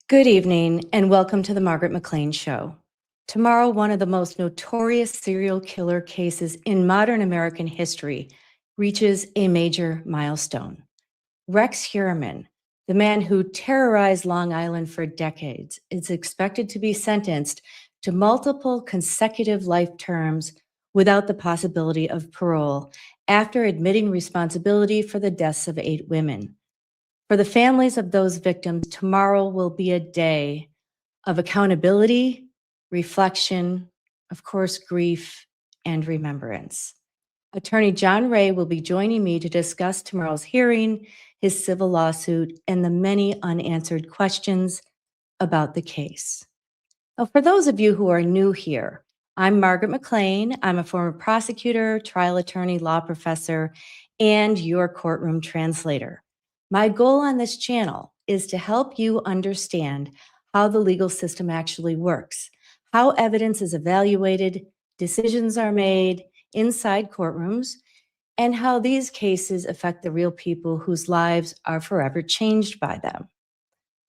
Good evening, and welcome to the Margaret McLean Show. Tomorrow, one of the most notorious serial killer cases in modern American history reaches a major milestone. Rex Heuermann, the man who terrorized Long Island for decades, is expected to be sentenced to multiple consecutive life terms without the possibility of parole after admitting responsibility for the deaths of 8 women. For the families of those victims, tomorrow will be a day of accountability, reflection, of course, grief, and remembrance. Attorney John Ray will be joining me to discuss tomorrow's hearing, his civil lawsuit, and the many unanswered questions about the case. Now, for those of you who are new here, I'm Margaret McLean. I'm a former prosecutor, trial attorney, law professor, and your courtroom translator. My goal on this channel is to help you understand how the legal system actually works, how evidence is evaluated, decisions are made inside courtrooms, and how these cases affect the real people whose lives are forever changed by them.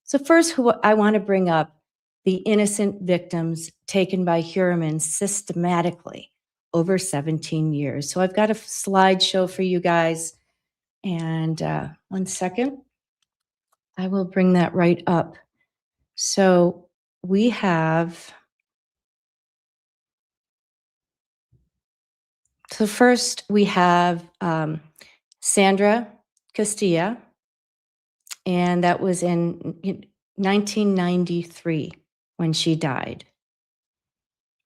So first, I want to bring up the innocent victims taken by Heuermann systematically over 17 years. So I've got a slideshow for you guys. And 1 second, I will bring that right up. So we have, so first we have Sandra Castilla, and that was in 1993 when she died.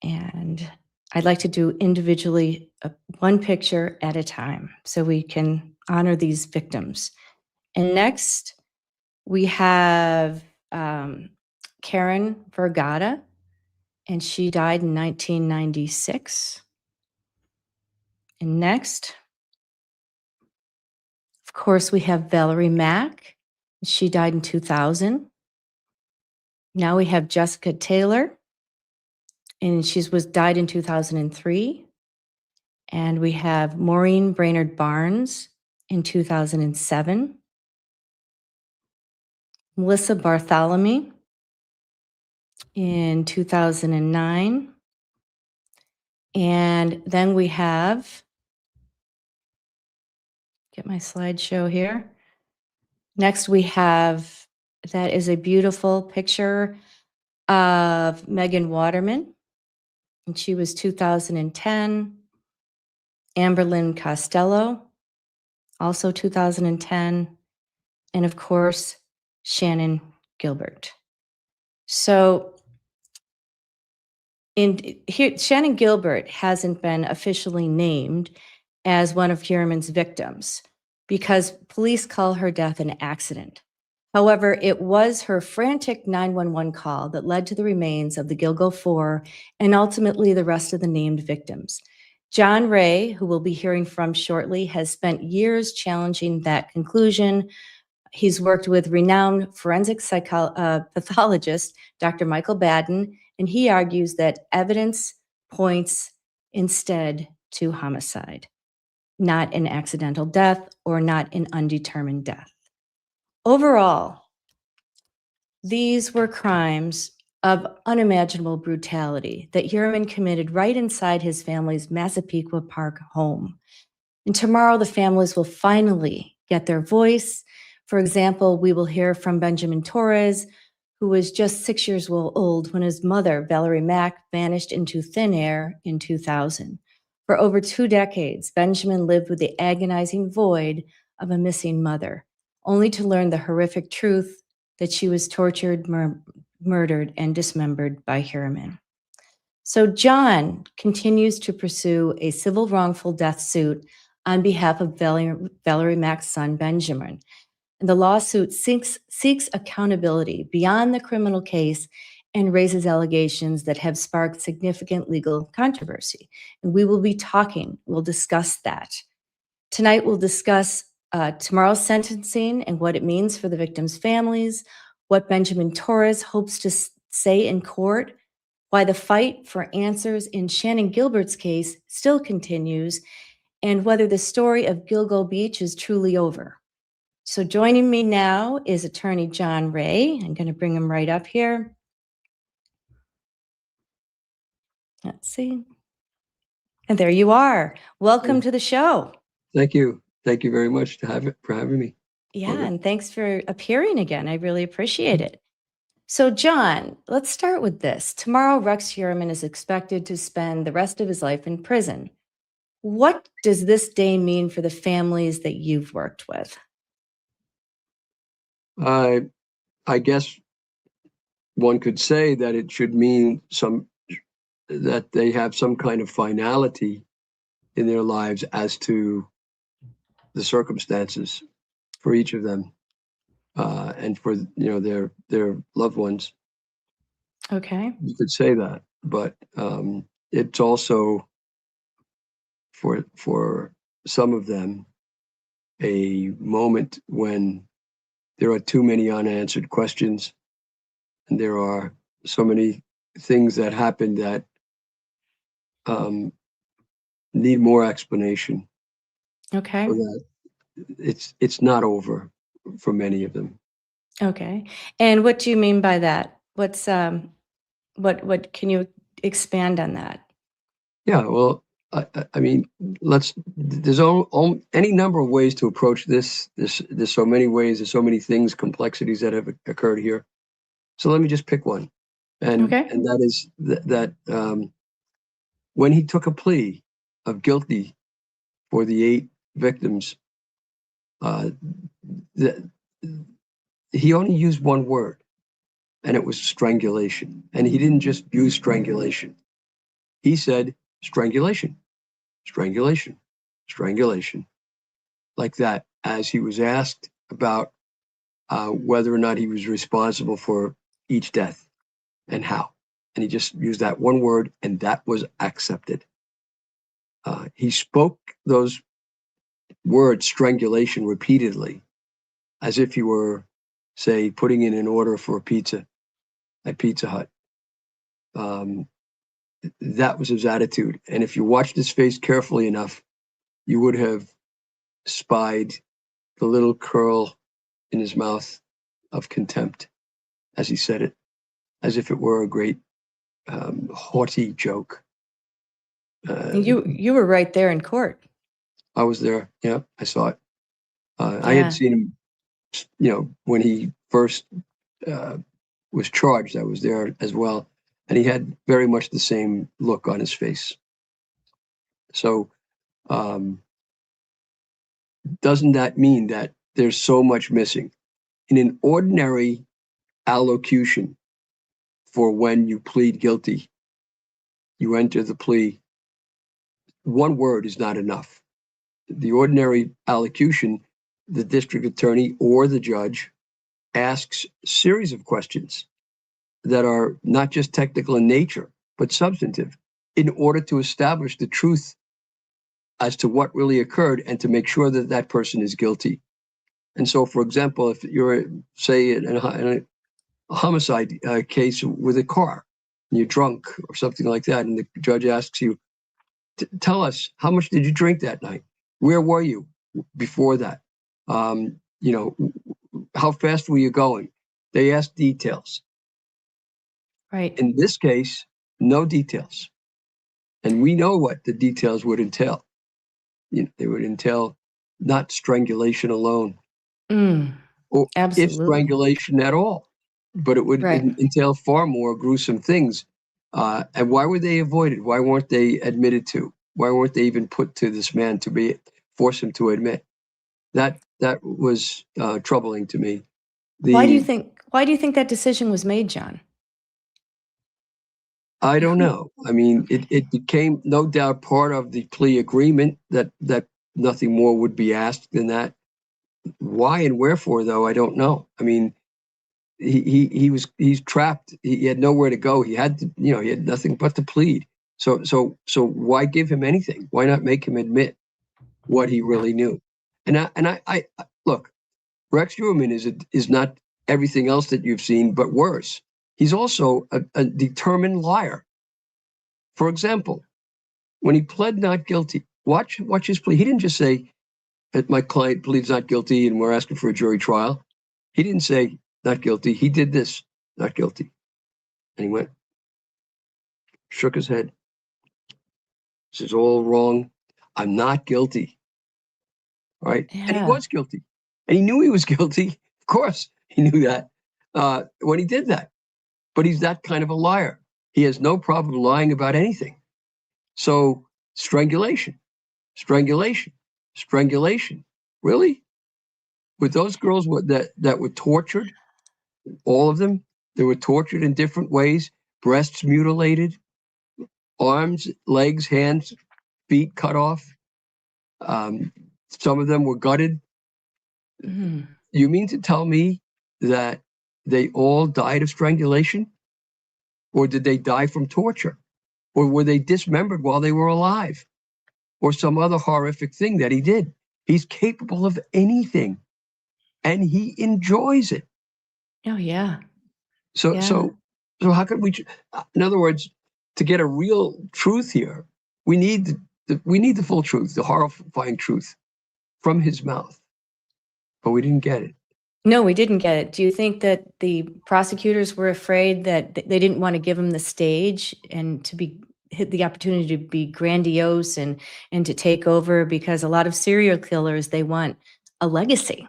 And I'd like to do individually one picture at a time so we can honor these victims. And next, we have Karen Vergata, and she died in 1996. And next, of course, we have Valerie Mack. She died in 2000. Now we have Jessica Taylor, and she died in 2003. And we have Maureen Brainerd Barnes in 2007. Melissa Bartholomew in 2009. And then we have, get my slideshow here. Next we have, that is a beautiful picture of Megan Waterman, and she was 2010. Amberlynn Costello, also 2010. And of course, Shannan Gilbert. So Shannan Gilbert hasn't been officially named as one of Heuermann's victims because police call her death an accident. However, it was her frantic 911 call that led to the remains of the Gilgo 4 and ultimately the rest of the named victims. John Ray, who we'll be hearing from shortly, has spent years challenging that conclusion. He's worked with renowned forensic pathologist, Dr. Michael Baden, and he argues that evidence points instead to homicide, not an accidental death or not an undetermined death. Overall, these were crimes of unimaginable brutality that Heuermann committed right inside his family's Massapequa Park home. And tomorrow, the families will finally get their voice. For example, we will hear from Benjamin Torres, who was just 6 years old when his mother, Valerie Mack, vanished into thin air in 2000. For over 2 decades, Benjamin lived with the agonizing void of a missing mother, only to learn the horrific truth that she was tortured, murdered, and dismembered by Heuermann. So John continues to pursue a civil wrongful death suit on behalf of Valerie Mack's son, Benjamin. And the lawsuit seeks accountability beyond the criminal case and raises allegations that have sparked significant legal controversy. And we'll discuss that. Tonight, we'll discuss tomorrow's sentencing and what it means for the victims' families, what Benjamin Torres hopes to say in court, why the fight for answers in Shannan Gilbert's case still continues, and whether the story of Gilgo Beach is truly over. So joining me now is attorney John Ray. I'm going to bring him right up here. Let's see. And there you are. Welcome to the show. Thank you. Thank you very much for having me. Yeah, and thanks for appearing again. I really appreciate it. So, John, let's start with this. Tomorrow, Rex Heuermann is expected to spend the rest of his life in prison. What does this day mean for the families that you've worked with? I guess one could say that it should mean that they have some kind of finality in their lives as to the circumstances for each of them, and for their loved ones. Okay. You could say that, but it's also for some of them a moment when there are too many unanswered questions, and there are so many things that happen that need more explanation. Okay. So that it's not over for many of them. Okay. And what do you mean by that? What's what can you expand on that? Yeah, well, I mean, there's any number of ways to approach this. There's so many ways, there's so many things, complexities that have occurred here. So let me just pick one, and Okay. that is that when he took a plea of guilty for the 8 victims, he only used one word, and it was strangulation. And he didn't just use strangulation. He said strangulation, strangulation, strangulation, like that, as he was asked about whether or not he was responsible for each death and how. And he just used that one word, and that was accepted. He spoke those words, strangulation, repeatedly, as if he were, say, putting in an order for a pizza at Pizza Hut. That was his attitude. And if you watched his face carefully enough, you would have spied the little curl in his mouth of contempt as he said it, as if it were a great haughty joke. You were right there in court. I was there. Yeah, I saw it. I Yeah. had seen him, when he first was charged. I was there as well. And he had very much the same look on his face. So doesn't that mean that there's so much missing? In an ordinary allocution for when you plead guilty, you enter the plea, one word is not enough. The ordinary allocution, the district attorney or the judge asks a series of questions that are not just technical in nature, but substantive, in order to establish the truth as to what really occurred and to make sure that that person is guilty. And so, for example, if you're, say, in a homicide case with a car, and you're drunk or something like that, and the judge asks you, tell us, how much did you drink that night? Where were you before that? How fast were you going? They ask details. Right. In this case, no details. And we know what the details would entail. They would entail not strangulation alone, or Absolutely. if strangulation at all, but it would entail far more gruesome things. And why were they avoided? Why weren't they admitted to? Why weren't they even put to this man to force him to admit? That was troubling to me. Why do you think that decision was made, John? I don't know. I mean, it became no doubt part of the plea agreement that nothing more would be asked than that. Why and wherefore, though, I don't know. I mean, he's trapped. He had nowhere to go. He had to, he had nothing but to plead. So why give him anything? Why not make him admit what he really knew? And I look, Rex Heuermann is not everything else that you've seen, but worse. He's also a determined liar. For example, when he pled not guilty, watch his plea. He didn't just say, my client believes not guilty and we're asking for a jury trial. He didn't say not guilty. He did this, not guilty. And he went, shook his head. This is all wrong. I'm not guilty. All right. And he Yeah. was guilty. And he knew he was guilty. Of course, he knew that when he did that. But he's that kind of a liar. He has no problem lying about anything. So strangulation, strangulation, strangulation. Really? With those girls that were tortured, all of them, they were tortured in different ways, breasts mutilated, arms, legs, hands, feet cut off. Some of them were gutted. Mhm. You mean to tell me that they all died of strangulation? Or did they die from torture? Or were they dismembered while they were alive? Or some other horrific thing that he did? He's capable of anything, and he enjoys it. Oh, yeah. So, Yeah. so how could we? In other words, to get a real truth here, we need the full truth, the horrifying truth, from his mouth. But we didn't get it. No, we didn't get it. Do you think that the prosecutors were afraid that they didn't want to give him the stage and to be hit the opportunity to be grandiose and to take over? Because a lot of serial killers, they want a legacy.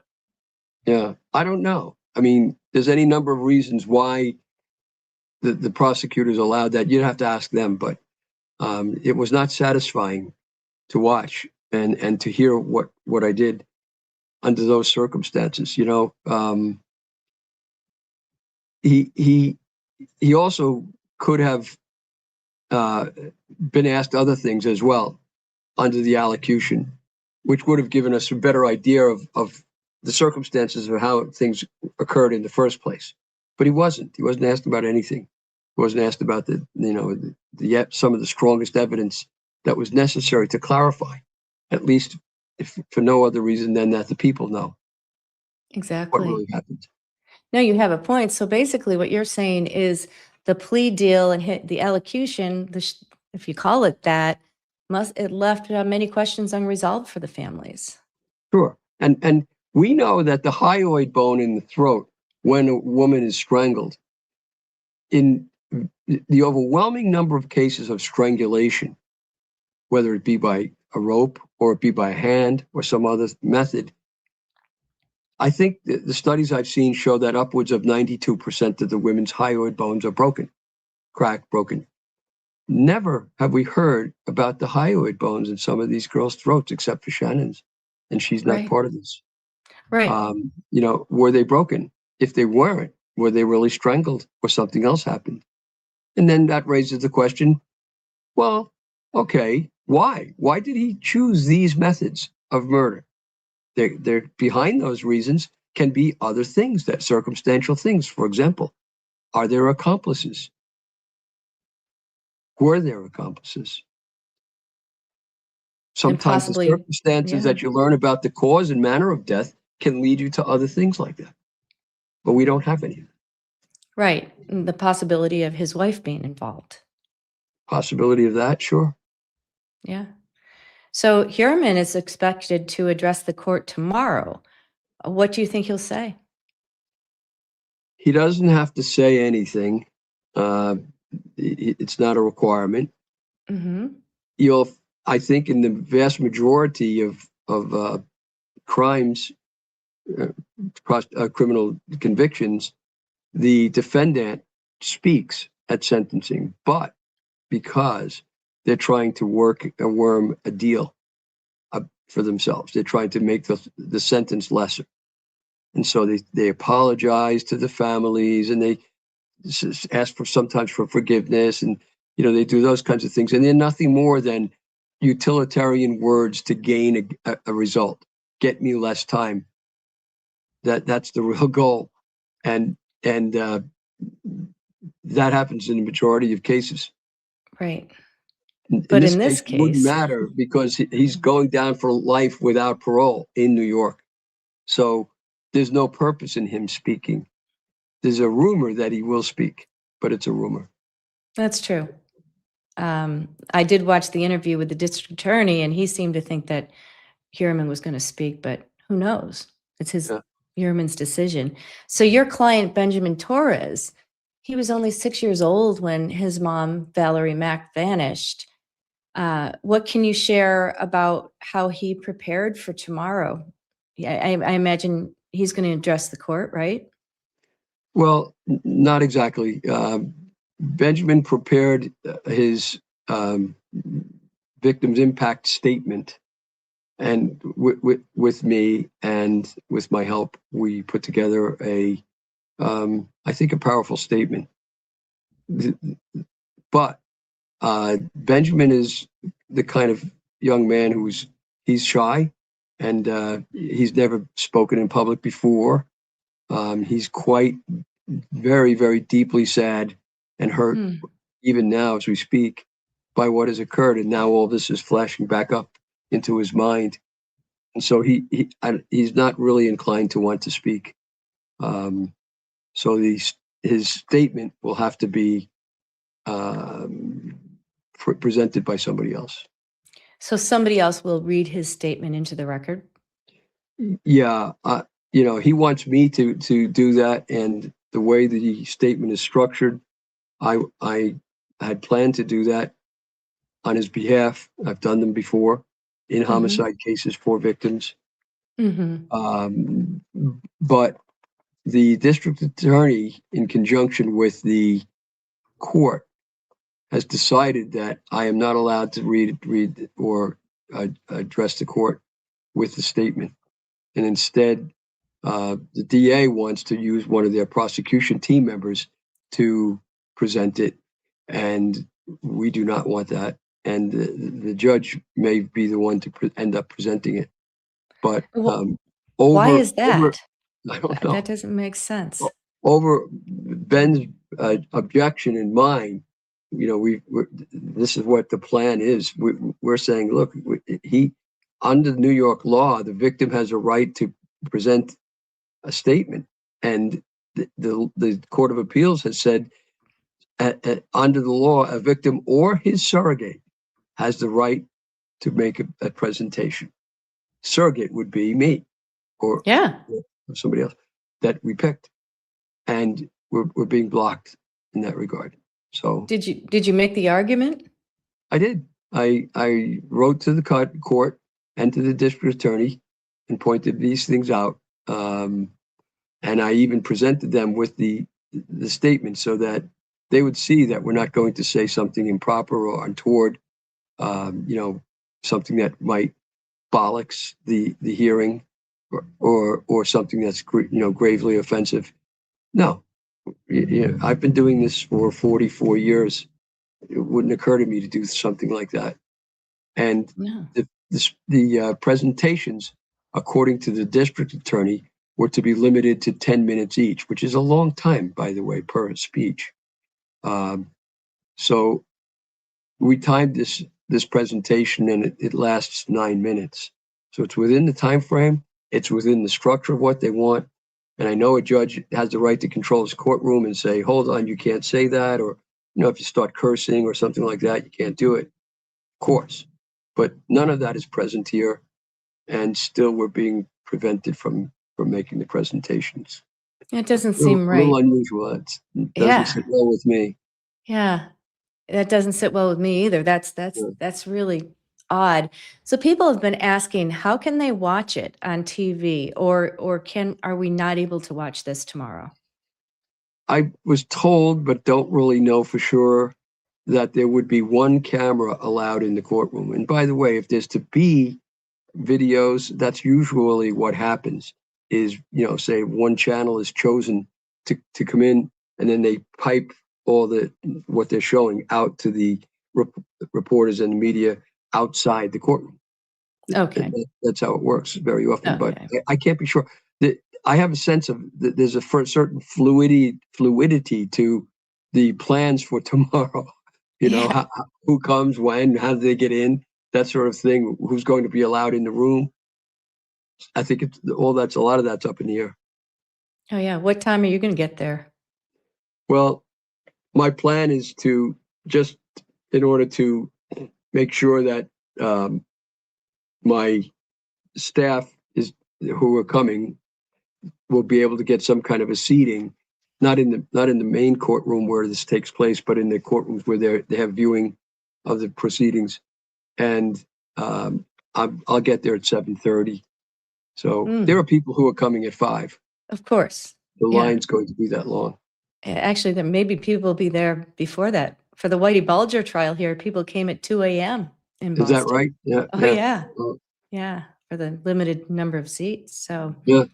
Yeah, I don't know. I mean, there's any number of reasons why the prosecutors allowed that. You'd have to ask them, but it was not satisfying to watch and to hear what I did under those circumstances. You know, he also could have been asked other things as well under the allocution, which would have given us a better idea of the circumstances of how things occurred in the first place. But he wasn't. He wasn't asked about anything. He wasn't asked about some of the strongest evidence that was necessary to clarify, at least if for no other reason than that the people know what Exactly. really happened. No, you have a point. So basically what you're saying is the plea deal and the allocution, if you call it that, it left many questions unresolved for the families. Sure. And we know that the hyoid bone in the throat, when a woman is strangled, in the overwhelming number of cases of strangulation, whether it be by a rope or it be by hand or some other method, I think the studies I've seen show that upwards of 92% of the women's hyoid bones are broken, cracked, broken. Never have we heard about the hyoid bones in some of these girls' throats, except for Shannan's, and she's not Right. part of this. Right. Were they broken? If they weren't, were they really strangled or something else happened? And then that raises the question, well, okay, why? Why did he choose these methods of murder? They're behind those reasons can be other things, that circumstantial things. For example, are there accomplices? Were there accomplices? Sometimes the possibly, circumstances yeah. that you learn about the cause and manner of death can lead you to other things like that. But we don't have any. Right. And the possibility of his wife being involved. Possibility of that, sure. Yeah. So Heuermann is expected to address the court tomorrow. What do you think he'll say? He doesn't have to say anything. It's not a requirement. Mm-hmm. I think in the vast majority of crimes, criminal convictions, the defendant speaks at sentencing, but because they're trying to worm a deal for themselves, they're trying to make the sentence lesser. And so they apologize to the families, and they ask sometimes for forgiveness, and they do those kinds of things, and they're nothing more than utilitarian words to gain a result. Get me less time. That's the real goal, and that happens in the majority of cases. Right. In this case, it wouldn't matter because he's going down for life without parole in New York. So there's no purpose in him speaking. There's a rumor that he will speak, but it's a rumor. That's true. I did watch the interview with the district attorney, and he seemed to think that Heuermann was going to speak, but who knows? It's Yeah. Heuermann's decision. So your client, Benjamin Torres, he was only 6 years old when his mom, Valerie Mack, vanished. What can you share about how he prepared for tomorrow? I imagine he's going to address the court, right? Well, not exactly. Benjamin prepared his victim's impact statement, and with me and with my help, we put together I think, a powerful statement. But Benjamin is the kind of young man he's shy, and he's never spoken in public before. He's quite very, very deeply sad and hurt, even now as we speak, by what has occurred. And now all this is flashing back up into his mind. And so he's not really inclined to want to speak. So his statement will have to be presented by somebody else. So somebody else will read his statement into the record? Yeah. He wants me to do that. And the way the statement is structured, I had planned to do that on his behalf. I've done them before in homicide cases for victims. But the district attorney, in conjunction with the court, has decided that I am not allowed to read or address the court with the statement. And instead, the DA wants to use one of their prosecution team members to present it. And we do not want that. And the judge may be the one to end up presenting it. But why is that? I don't know. That doesn't make sense. Over Ben's objection and mine, this is what the plan is. We're saying, look, under New York law, the victim has a right to present a statement, and the Court of Appeals has said, under the law, a victim or his surrogate has the right to make a presentation. Surrogate would be me, or somebody else that we picked, and we're being blocked in that regard. So did you make the argument? I did. I wrote to the court and to the district attorney and pointed these things out, and I even presented them with the statement so that they would see that we're not going to say something improper or untoward, something that might bollocks the hearing, or something that's gravely offensive. No, I've been doing this for 44 years. It wouldn't occur to me to do something like that. And the presentations, according to the district attorney, were to be limited to 10 minutes each, which is a long time, by the way, per speech. So we timed this presentation, and it lasts 9 minutes. So it's within the time frame. It's within the structure of what they want. And I know a judge has the right to control his courtroom and say, hold on, you can't say that. Or, if you start cursing or something like that, you can't do it. Of course. But none of that is present here. And still we're being prevented from making the presentations. It doesn't seem right. A little unusual. It doesn't sit well with me. Yeah, that doesn't sit well with me either. That's really odd. So people have been asking, how can they watch it on TV, or are we not able to watch this tomorrow? I was told, but don't really know for sure, that there would be one camera allowed in the courtroom. And by the way, if there's to be videos, that's usually what happens is, say one channel is chosen to come in, and then they pipe all what they're showing out to the reporters and the media outside the courtroom. Okay. That's how it works very often, Okay. but I can't be sure. I have a sense of that there's a certain fluidity to the plans for tomorrow. Who comes, when, how do they get in, that sort of thing. Who's going to be allowed in the room? I think a lot of that's up in the air. Oh yeah. What time are you going to get there? Well, my plan is to just, in order to make sure that my staff who are coming will be able to get some kind of a seating, not in the main courtroom where this takes place, but in the courtrooms where they have viewing of the proceedings. And I'll get there at 7:30. So there are people who are coming at 5. Of course. The Yeah. line's going to be that long. Actually, there maybe people will be there before that. For the Whitey Bulger trial here, people came at 2 a.m. in Is Boston. that right? Yeah. Oh, yeah. Yeah, for the limited number of seats. So Yeah.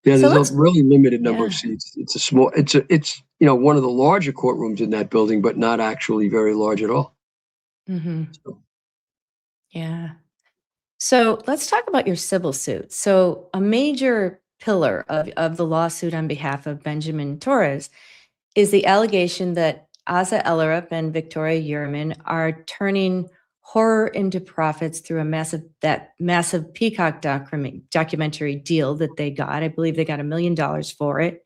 Yeah, So there's a really limited number yeah. of seats. It's one of the larger courtrooms in that building, but not actually very large at all. So, Yeah. So let's talk about your civil suit. So a major pillar of the lawsuit on behalf of Benjamin Torres is the allegation that Asa Ellerup and Victoria Heuermann are turning horror into profits through that massive Peacock documentary deal that they got. I believe they got $1 million for it.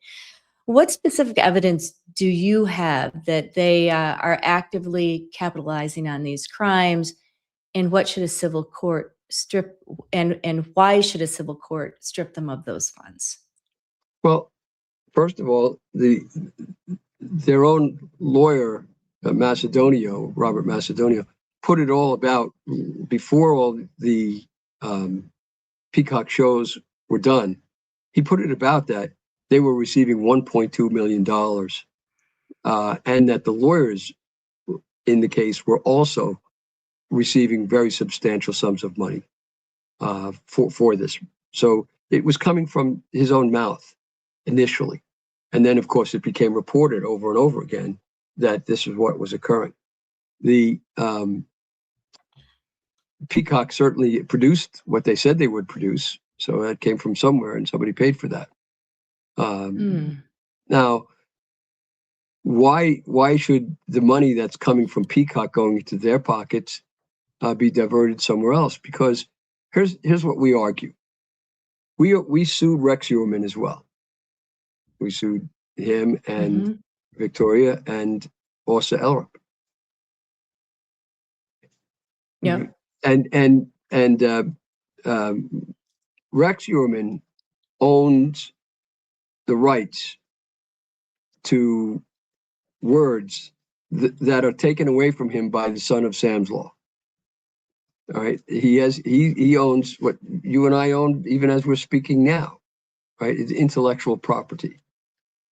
What specific evidence do you have that they are actively capitalizing on these crimes? And what should a civil court strip and why should a civil court strip them of those funds? well, first of all, their own lawyer, Robert Macedonio, put it all about before all the Peacock shows were done. He put it about that they were receiving $1.2 million, and that the lawyers in the case were also receiving very substantial sums of money for this. So it was coming from his own mouth initially. And then, of course, it became reported over and over again that this is what was occurring. The Peacock certainly produced what they said they would produce. So that came from somewhere and somebody paid for that. Now, why should the money that's coming from Peacock going into their pockets be diverted somewhere else? Because here's what we argue. We sued Rex Heuermann as well. We sued him and Victoria and Asa Ellerup. Yeah. And Rex Heuermann owns the rights to words that are taken away from him by the son of Sam's Law. All right, he owns what you and I own, even as we're speaking now. Right, it's intellectual property.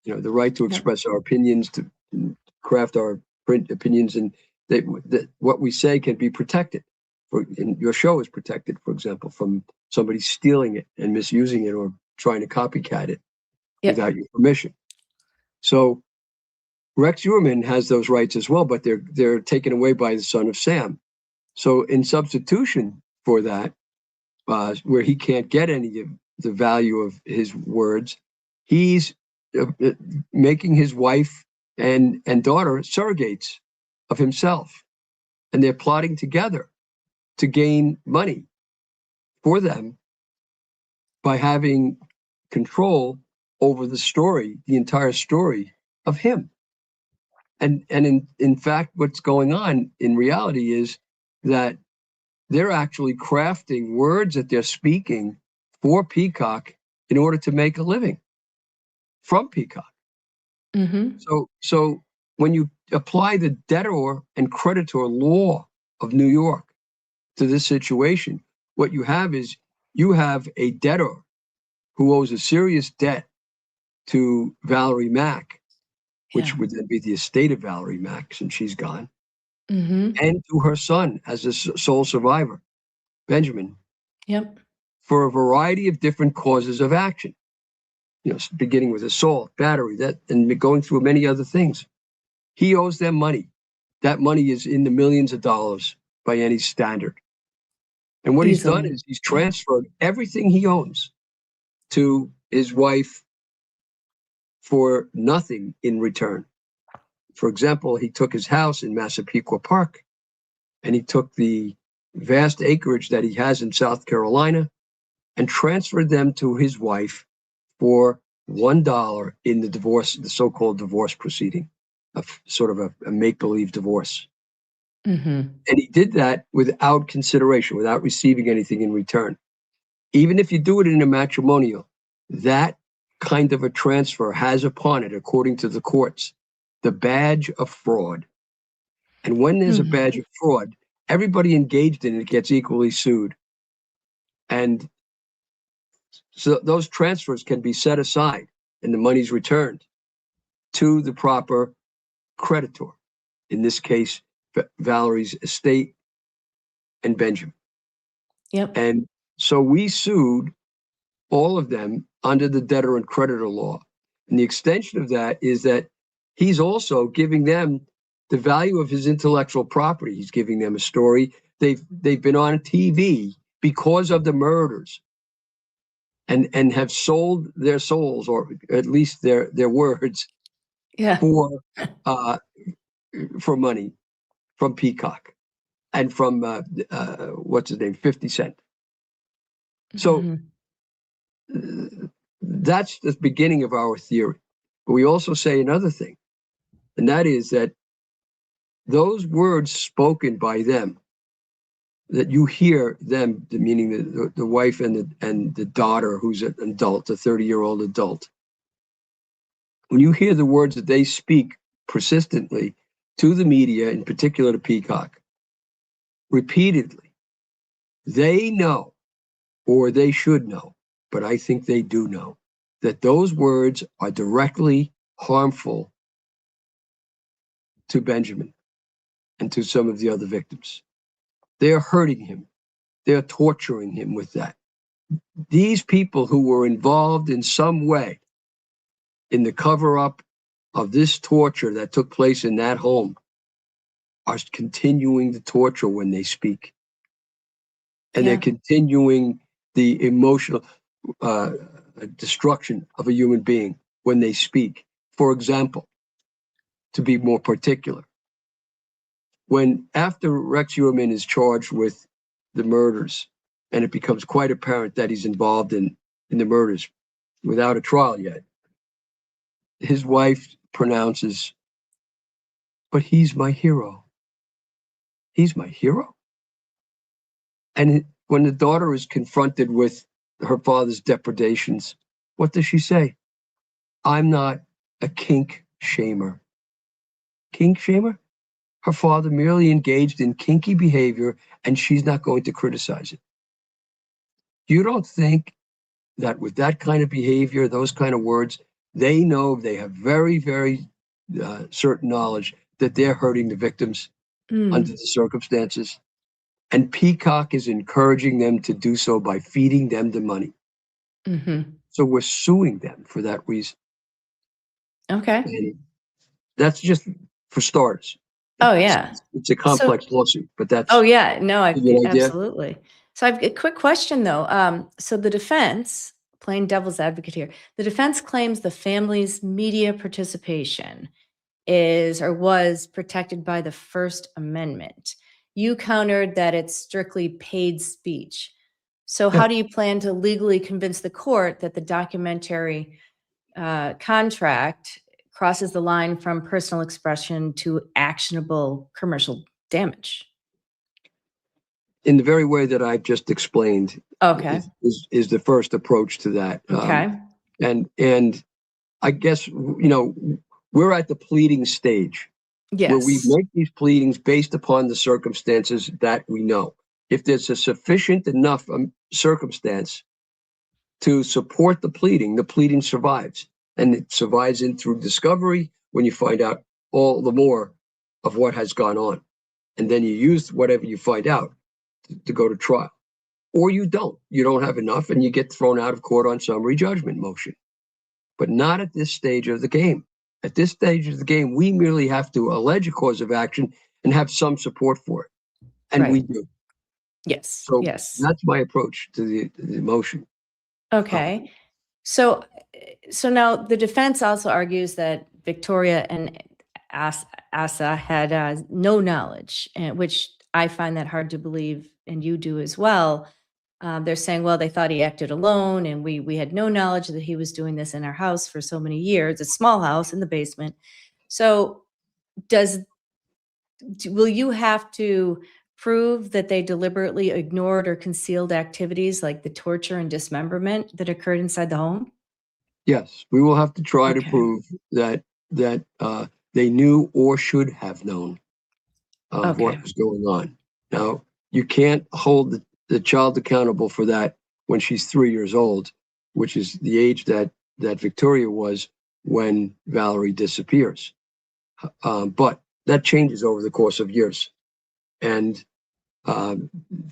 The right to express our opinions, to craft our print opinions, and that what we say can be protected. And your show is protected, for example, from somebody stealing it and misusing it or trying to copycat it without your permission. So Rex Heuermann has those rights as well, but they're taken away by the son of Sam. So in substitution for that, where he can't get any of the value of his words, he's making his wife and daughter surrogates of himself, and they're plotting together to gain money for them by having control over the entire story of him. And in fact, what's going on in reality is that they're actually crafting words that they're speaking for Peacock in order to make a living from Peacock. So when you apply the debtor and creditor law of New York to this situation, what you have is you have a debtor who owes a serious debt to Valerie Mack, which would then be the estate of Valerie Mack since she's gone, and to her son as a sole survivor, Benjamin, for a variety of different causes of action. Beginning with assault, battery, and going through many other things. He owes them money. That money is in the millions of dollars by any standard. And what he's done is he's transferred everything he owns to his wife for nothing in return. For example, he took his house in Massapequa Park, and he took the vast acreage that he has in South Carolina and transferred them to his wife for $1 in the so-called divorce proceeding, sort of a make-believe divorce. And he did that without consideration, without receiving anything in return. even if you do it in a matrimonial, that kind of a transfer has upon it, according to the courts, the badge of fraud. And when there's a badge of fraud, everybody engaged in it gets equally sued. And so those transfers can be set aside and the money's returned to the proper creditor. In this case, Valerie's estate and Benjamin. Yep. And so we sued all of them under the debtor and creditor law. And the extension of that is that he's also giving them the value of his intellectual property. He's giving them a story. They've been on TV because of the murders and have sold their souls, or at least their words, Yeah. for money from Peacock and from what's his name, 50 Cent. So that's the beginning of our theory. But we also say another thing, and that is that those words spoken by them, that you hear them, meaning the wife and the daughter, who's an adult, a 30-year-old adult, when you hear the words that they speak persistently to the media, in particular to Peacock, repeatedly, they know, or they should know, but I think they do know, that those words are directly harmful to Benjamin and to some of the other victims. They're hurting him. They're torturing him with that. These people who were involved in some way in the cover-up of this torture that took place in that home are continuing the torture when they speak. And they're continuing the emotional destruction of a human being when they speak. For example, to be more particular, when after Rex Heuermann is charged with the murders, and it becomes quite apparent that he's involved in the murders without a trial yet, his wife pronounces, "But he's my hero. He's my hero." And when the daughter is confronted with her father's depredations, what does she say? "I'm not a kink shamer." Kink shamer? Her father merely engaged in kinky behavior, and she's not going to criticize it. You don't think that with that kind of behavior, those kind of words, they know, they have very, very certain knowledge that they're hurting the victims under the circumstances? And Peacock is encouraging them to do so by feeding them the money. So we're suing them for that reason. Okay. And that's just for starters. Oh, yeah. It's a complex lawsuit, but that's... Oh, yeah. No, idea. Absolutely. So I've a quick question, though. So the defense, playing devil's advocate here, the defense claims the family's media participation is or was protected by the First Amendment. You countered that it's strictly paid speech. So how do you plan to legally convince the court that the documentary contract crosses the line from personal expression to actionable commercial damage? In the very way that I've just explained, Okay. is the first approach to that. Okay. And I guess, we're at the pleading stage. Yes. Where we make these pleadings based upon the circumstances that we know. If there's a sufficient enough circumstance to support the pleading survives. And it survives in through discovery when you find out all the more of what has gone on. And then you use whatever you find out to go to trial. Or you don't. You don't have enough and you get thrown out of court on summary judgment motion. But not at this stage of the game. At this stage of the game, we merely have to allege a cause of action and have some support for it. And we do. Yes. So yes. that's my approach to the motion. Okay. So now the defense also argues that Victoria and Asa had no knowledge, which I find that hard to believe, and you do as well. They're saying, well, they thought he acted alone, and we had no knowledge that he was doing this in our house for so many years, a small house in the basement. So will you have to prove that they deliberately ignored or concealed activities like the torture and dismemberment that occurred inside the home? Yes, we will have to try to Okay. prove that they knew or should have known of Okay. what was going on. Now, you can't hold the child accountable for that when she's 3 years old, which is the age that Victoria was when Valerie disappears. But that changes over the course of years. And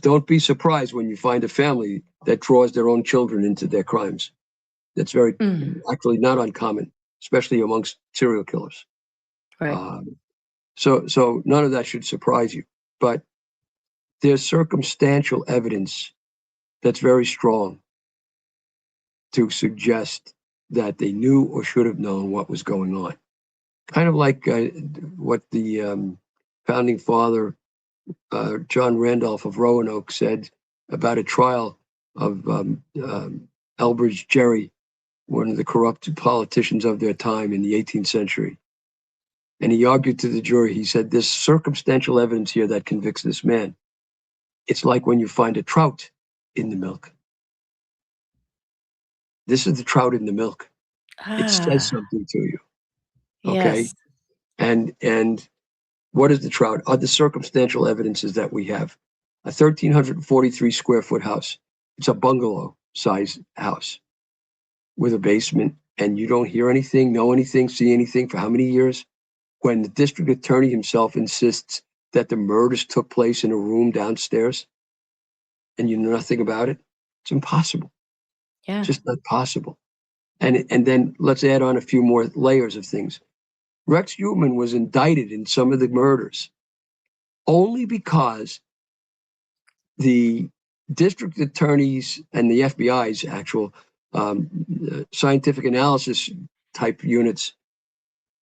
don't be surprised when you find a family that draws their own children into their crimes. That's very, actually not uncommon, especially amongst serial killers. Right. So none of that should surprise you. But there's circumstantial evidence that's very strong to suggest that they knew or should have known what was going on. Kind of like what the founding father, John Randolph of Roanoke, said about a trial of Elbridge Gerry, one of the corrupt politicians of their time in the 18th century. And he argued to the jury, he said, there's circumstantial evidence here that convicts this man. It's like when you find a trout in the milk. This is the trout in the milk. It says something to you. Okay. Yes. And what is the trout? Are the circumstantial evidences that we have? A 1,343 square foot house. It's a bungalow size house with a basement, and you don't hear anything, know anything, see anything for how many years? When the district attorney himself insists that the murders took place in a room downstairs and you know nothing about it, it's impossible. Yeah. Just not possible. And then let's add on a few more layers of things. Rex Heuermann was indicted in some of the murders only because the district attorneys and the FBI's actual scientific analysis type units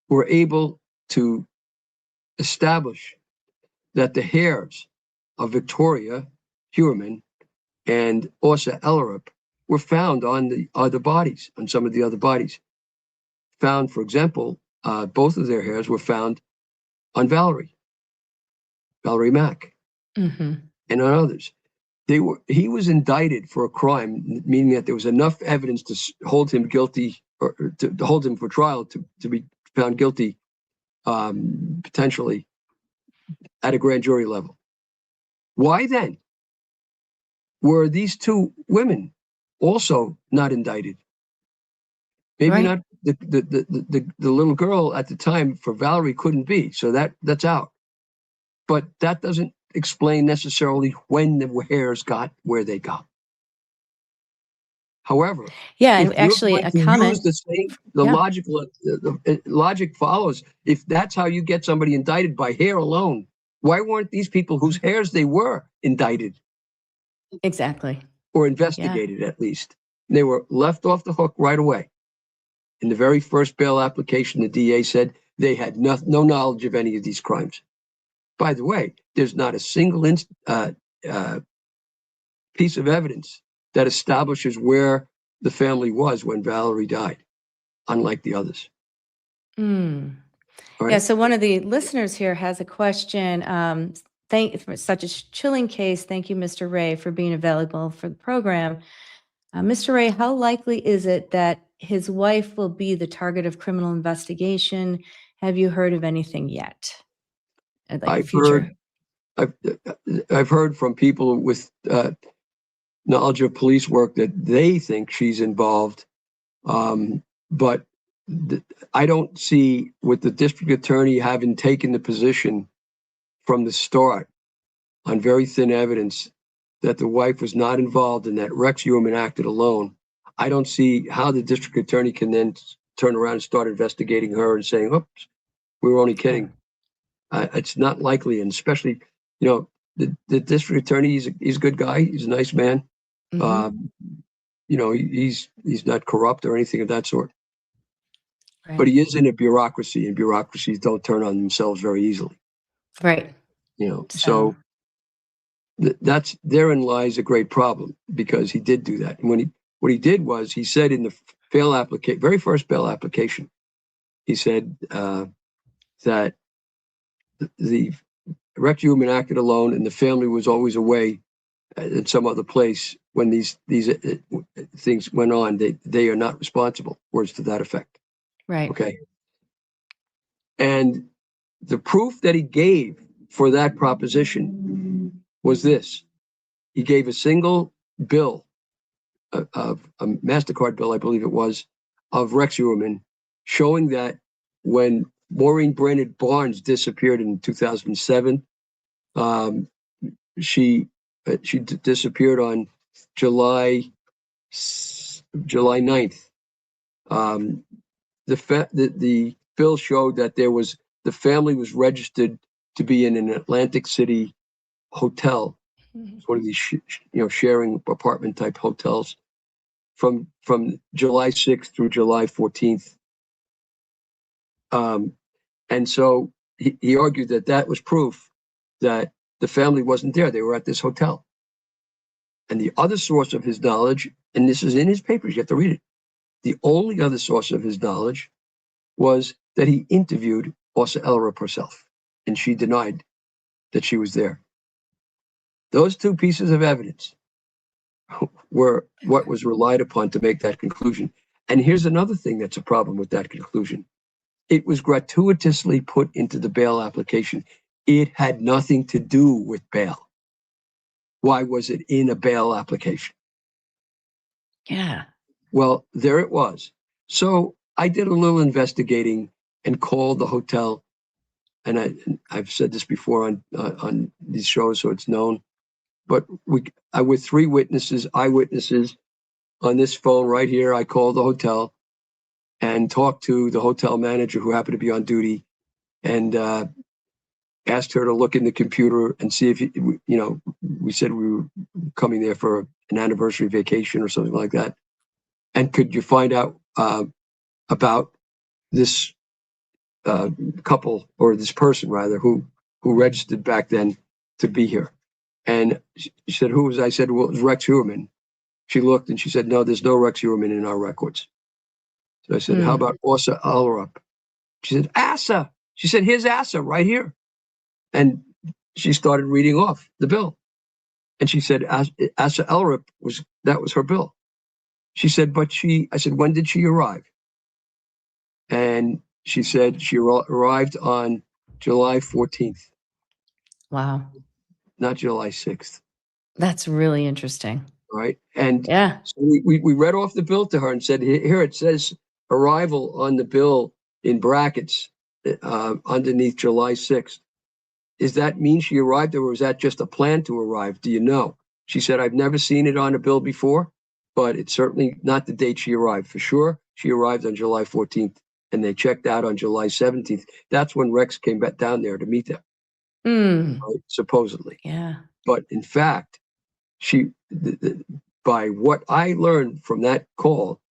were able to establish that the hairs of Victoria Heuermann and Åsa Ellerup were found on the other bodies, on some of the other bodies. Found, for example, both of their hairs were found on Valerie Mack, and on others. He was indicted for a crime, meaning that there was enough evidence to hold him guilty, or to hold him for trial, to be found guilty, potentially at a grand jury level. Why then were these two women also not indicted? Maybe not the little girl at the time for Valerie couldn't be, so that's out. But that doesn't explain necessarily when the hairs got where they got. However, Yeah, if and you're actually going a to comment. use the same, the Yeah. logical logic follows. If that's how you get somebody indicted by hair alone, why weren't these people whose hairs they were indicted Exactly. or investigated at least? They were left off the hook right away. In the very first bail application, the DA said they had no knowledge of any of these crimes. By the way, there's not a single piece of evidence that establishes where the family was when Valerie died, unlike the others. Mm. All Yeah, right. so one of the listeners here has a question. Thank for such a chilling case. Thank you, Mr. Ray, for being available for the program. Mr. Ray, how likely is it that his wife will be the target of criminal investigation? Have you heard of anything yet? Like a I've future? heard from people with knowledge of police work that they think she's involved, but I don't see, with the district attorney having taken the position from the start on very thin evidence that the wife was not involved and that Rex Heuermann acted alone. I don't see how the district attorney can then turn around and start investigating her and saying, oops, we were only kidding. It's not likely. And especially, the district attorney, he's a good guy. He's a nice man. He's not corrupt or anything of that sort. Right. But he is in a bureaucracy, and bureaucracies don't turn on themselves very easily. Right. So that's therein lies a great problem, because he did do that. And what he did was, he said in the very first bail application, he said that Rex Heuermann acted alone, and the family was always away at some other place when these things went on. They are not responsible. Words to that effect. Right. Okay. And the proof that he gave for that proposition was this. He gave a single bill, of a MasterCard bill, I believe it was, of Rex Heuermann, showing that when Maureen Brainerd Barnes disappeared in 2007, she disappeared on July 9th. The bill showed that the family was registered to be in an Atlantic City hotel. It's one of these sharing apartment type hotels from July 6th through July 14th. And so he argued that was proof that the family wasn't there. They were at this hotel. And the other source of his knowledge, and this is in his papers, you have to read it. The only other source of his knowledge was that he interviewed Åsa Ellerup herself, and she denied that she was there. Those two pieces of evidence were what was relied upon to make that conclusion. And here's another thing that's a problem with that conclusion. It was gratuitously put into the bail application. It had nothing to do with bail. Why was it in a bail application? Yeah. Well, there it was. So I did a little investigating and called the hotel. And I've said this before on these shows, so it's known. But with 3 witnesses, eyewitnesses, on this phone right here, I called the hotel and talked to the hotel manager who happened to be on duty, and asked her to look in the computer and see if, we said we were coming there for an anniversary vacation or something like that. And could you find out about this couple, or this person rather, who registered back then to be here? And she said, who was I? I said, well, it was Rex Heuermann. She looked and she said, no, there's no Rex Heuermann in our records. So I said, how about Åsa Ellerup? She said, Asa. She said, here's Asa right here. And she started reading off the bill. And she said, Asa Ellerup that was her bill. She said, I said, when did she arrive? And she said she arrived on July 14th. Wow. Not July 6th. That's really interesting. Right. And yeah, so we read off the bill to her and said, here it says arrival on the bill in brackets underneath July 6th. Does that mean she arrived, or was that just a plan to arrive? Do you know? She said, I've never seen it on a bill before, but it's certainly not the date she arrived. For sure, she arrived on July 14th, and they checked out on July 17th. That's when Rex came back down there to meet them, right, supposedly. Yeah. But in fact, by what I learned from that call,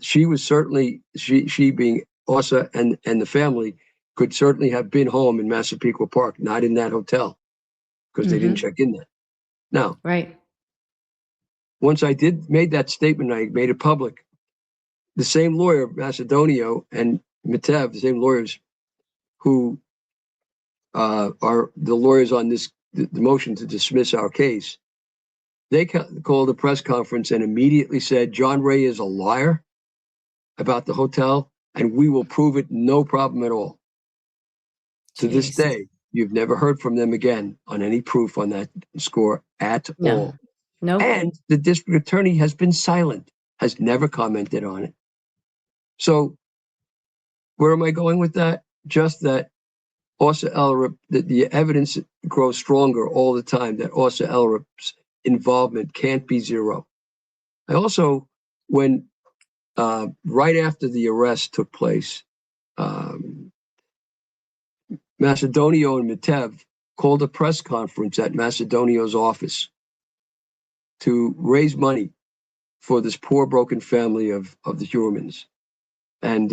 she was certainly, she being Åsa and the family, could certainly have been home in Massapequa Park, not in that hotel, because they didn't check in there. Now, right. once I made that statement, I made it public. The same lawyer, Macedonio and Matev, the same lawyers who are the lawyers on the motion to dismiss our case, they called a press conference and immediately said, John Ray is a liar about the hotel, and we will prove it, no problem at all. To this day, you've never heard from them again on any proof on that score at all. No. And the district attorney has been silent, has never commented on it. So where am I going with that? Just that Åsa Ellerup, the evidence grows stronger all the time that Åsa Ellerup's involvement can't be zero. I also, when right after the arrest took place, Macedonio and Matev called a press conference at Macedonio's office to raise money for this poor, broken family of the Heuermanns, and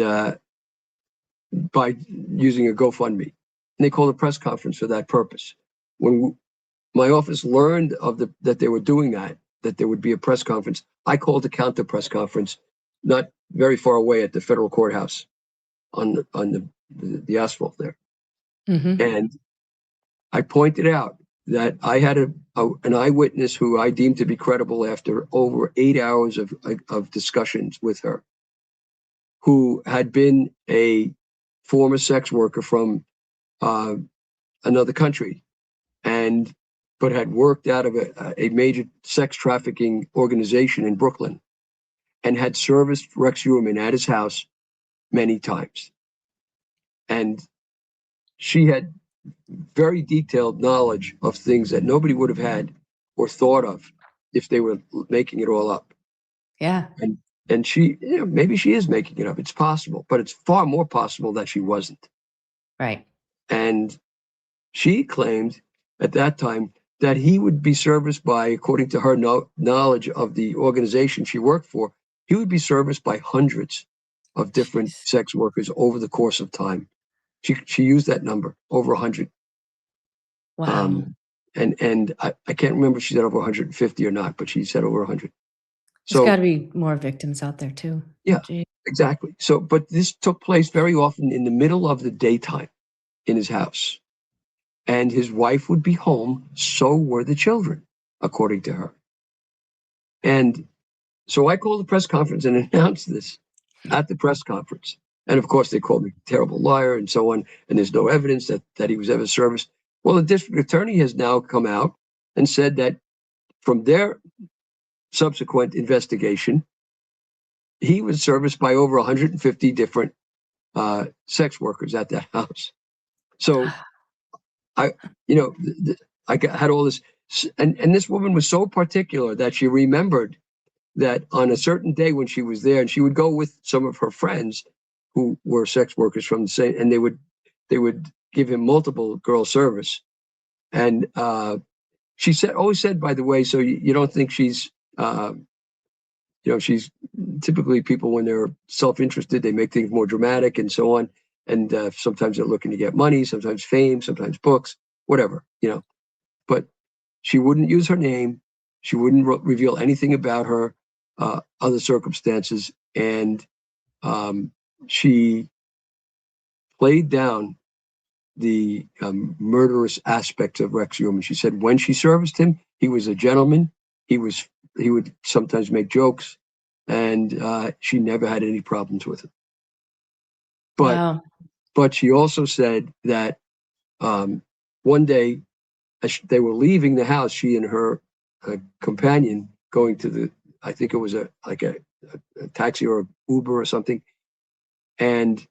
by using a GoFundMe. And they called a press conference for that purpose. When my office learned that they were doing that there would be a press conference, I called a counter press conference not very far away at the federal courthouse on the asphalt there. And I pointed out that I had an eyewitness who I deemed to be credible after over 8 hours of discussions with her, who had been a former sex worker from another country, but had worked out of a major sex trafficking organization in Brooklyn, and had serviced Rex Heuermann at his house many times. And she had very detailed knowledge of things that nobody would have had or thought of if they were making it all up. Yeah. And she, maybe she is making it up. It's possible, but it's far more possible that she wasn't. Right. And she claimed at that time that he would be serviced by, according to her knowledge of the organization she worked for, he would be serviced by hundreds of different Jeez. sex workers over the course of time. She used that number, over 100. Wow. And I can't remember if she said over 150 or not, but she said over 100. There's got So to be more victims out there too. yeah, Gee. exactly. So, but this took place very often in the middle of the daytime in his house. And his wife would be home, so were the children, according to her. And so I called a press conference and announced this at the press conference. And of course, they called me a terrible liar and so on. And there's no evidence that he was ever serviced. Well, the district attorney has now come out and said that from their subsequent investigation, he was serviced by over 150 different sex workers at that house. So I had all this, and this woman was so particular that she remembered that on a certain day when she was there, and she would go with some of her friends who were sex workers from the same, and they would give him multiple girl service. And she always said, by the way, so you don't think she's, she's typically people when they're self-interested, they make things more dramatic and so on. And sometimes they're looking to get money, sometimes fame, sometimes books, whatever, But she wouldn't use her name. She wouldn't reveal anything about her other circumstances. And she played down the murderous aspects of Rex Heuermann. She said when she serviced him, he was a gentleman. He would sometimes make jokes, and she never had any problems with him. Wow. But she also said that one day, as they were leaving the house, she and her companion going to I think it was a taxi or Uber or something, and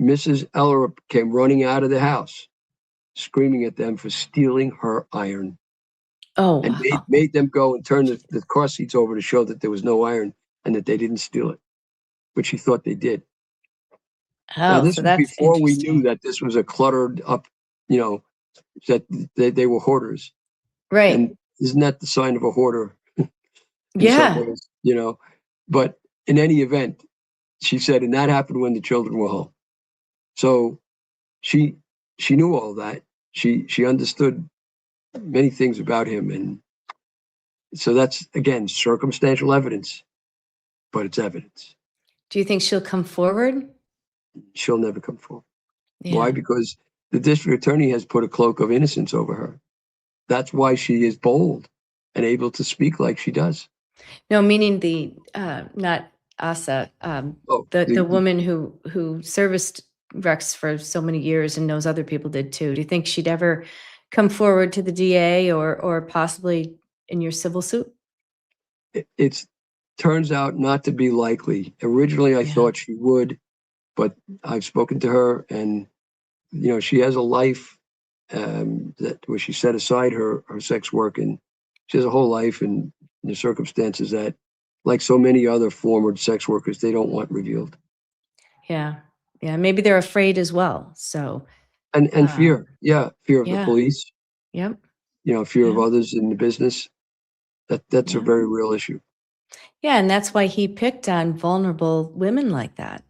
Mrs. Ellerup came running out of the house, screaming at them for stealing her iron. Oh, And wow. made them go and turn the car seats over to show that there was no iron and that they didn't steal it, which she thought they did. Now, Oh, this so was that's before we knew interesting. that this was a cluttered up, that they were hoarders. Right. And isn't that the sign of a hoarder in some Yeah. ways, But in any event, she said, and that happened when the children were home. So she knew all that. She understood many things about him. And so that's, again, circumstantial evidence, but it's evidence. Do you think she'll come forward? She'll never come forward. Why? Yeah. Because the district attorney has put a cloak of innocence over her. That's why she is bold and able to speak like she does. No, meaning the not Asa, Oh, the woman who serviced Rex for so many years and knows other people did too. Do you think she'd ever come forward to the DA or possibly in your civil suit? it turns out not to be likely. Originally, I Yeah. thought she would, but I've spoken to her, and she has a life where she set aside her sex work, and she has a whole life and the circumstances that, like so many other former sex workers, they don't want revealed. Yeah. Yeah. Maybe they're afraid as well. So, And fear, fear of the yeah. police, Yep. fear of Yeah. others in the business. That's a Yeah. very real issue. Yeah. And that's why he picked on vulnerable women like that,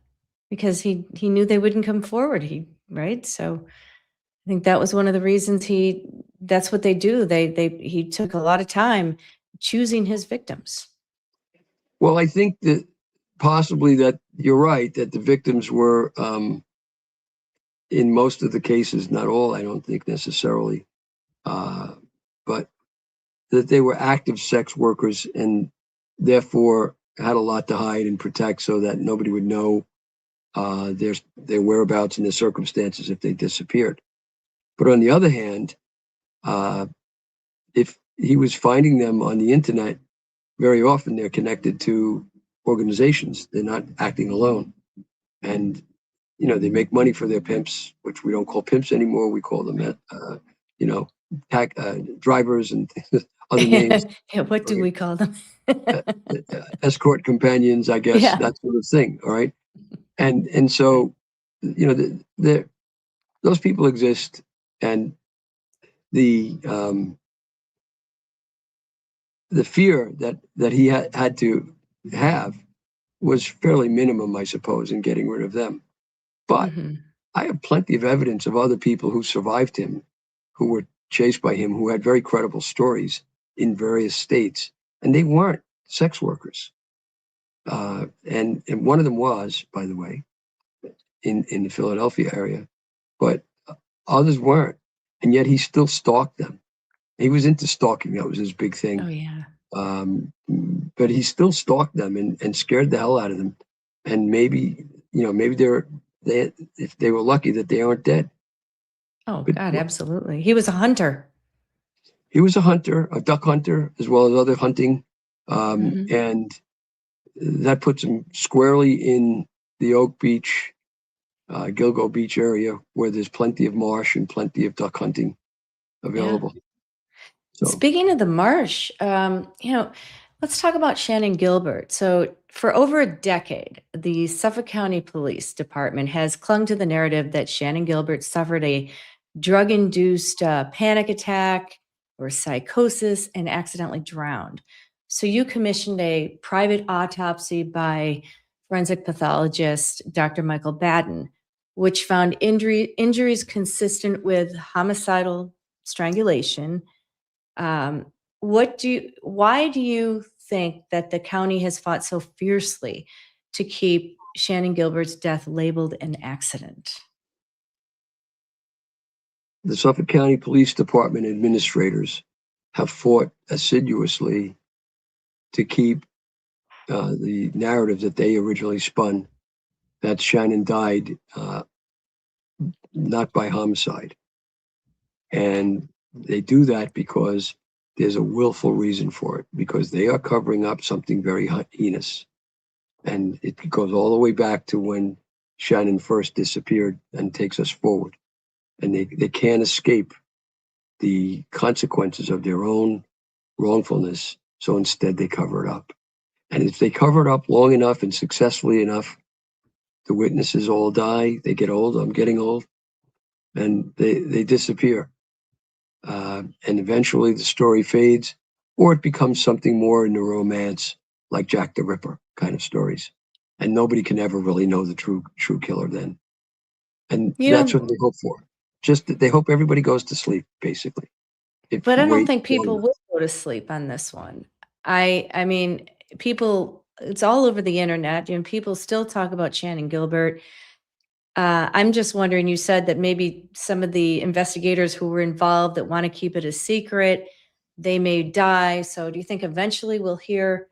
because he knew they wouldn't come forward. Right. So I think that was one of the reasons that's what they do. He took a lot of time choosing his victims. Well, I think that possibly that you're right, that the victims were in most of the cases, not all, I don't think necessarily, but that they were active sex workers and therefore had a lot to hide and protect so that nobody would know their whereabouts and their circumstances if they disappeared. But on the other hand, if he was finding them on the internet, very often they're connected to organizations. They're not acting alone. And, they make money for their pimps, which we don't call pimps anymore. We call them, drivers and other names. Yeah, what do we call them? Escort companions, I guess, Yeah. that sort of thing. All right. And so, those people exist, and the fear that he had to have was fairly minimum, I suppose, in getting rid of them. But I have plenty of evidence of other people who survived him, who were chased by him, who had very credible stories in various states, and they weren't sex workers. And one of them was, by the way, in the Philadelphia area, but others weren't. And yet he still stalked them. He was into stalking. That was his big thing. Oh, yeah. But he still stalked them and scared the hell out of them. And maybe if they were lucky that they aren't dead. Oh, But God, absolutely. He was a hunter. he was a hunter, a duck hunter, as well as other hunting. And that puts him squarely in the Oak Beach, Gilgo Beach area, where there's plenty of marsh and plenty of duck hunting available. So, Speaking of the marsh, let's talk about Shannan Gilbert. So, for over a decade, the Suffolk County Police Department has clung to the narrative that Shannan Gilbert suffered a drug induced panic attack or psychosis and accidentally drowned. So, you commissioned a private autopsy by forensic pathologist Dr. Michael Batten, which found injuries consistent with homicidal strangulation. Why do you think that the county has fought so fiercely to keep Shannan Gilbert's death labeled an accident? the Suffolk County Police Department administrators have fought assiduously to keep the narrative that they originally spun, that Shannan died not by homicide. And they do that because there's a willful reason for it, because they are covering up something very heinous. And it goes all the way back to when Shannan first disappeared and takes us forward. And they can't escape the consequences of their own wrongfulness. So instead they cover it up. And if they cover it up long enough and successfully enough, the witnesses all die, they get old, I'm getting old, and they disappear. And eventually the story fades, or it becomes something more in the romance, like Jack the Ripper kind of stories. And nobody can ever really know the true killer then. And that's what they hope for. Just that they hope everybody goes to sleep, basically. But I don't think people will go to sleep on this one. I mean, people, it's all over the internet, and people still talk about Shannan Gilbert. I'm just wondering, you said that maybe some of the investigators who were involved that want to keep it a secret, they may die. So do you think eventually we'll hear,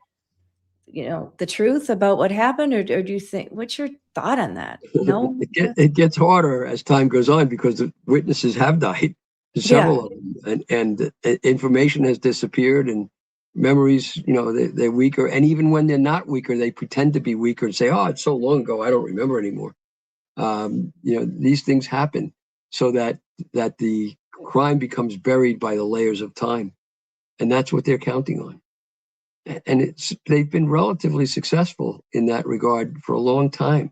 the truth about what happened? Or do you think, what's your thought on that? No? It gets harder as time goes on because the witnesses have died, several of them, and information has disappeared, and memories, they're weaker. And even when they're not weaker, they pretend to be weaker and say, oh, it's so long ago, I don't remember anymore. These things happen so that the crime becomes buried by the layers of time. And that's what they're counting on. And they've been relatively successful in that regard for a long time.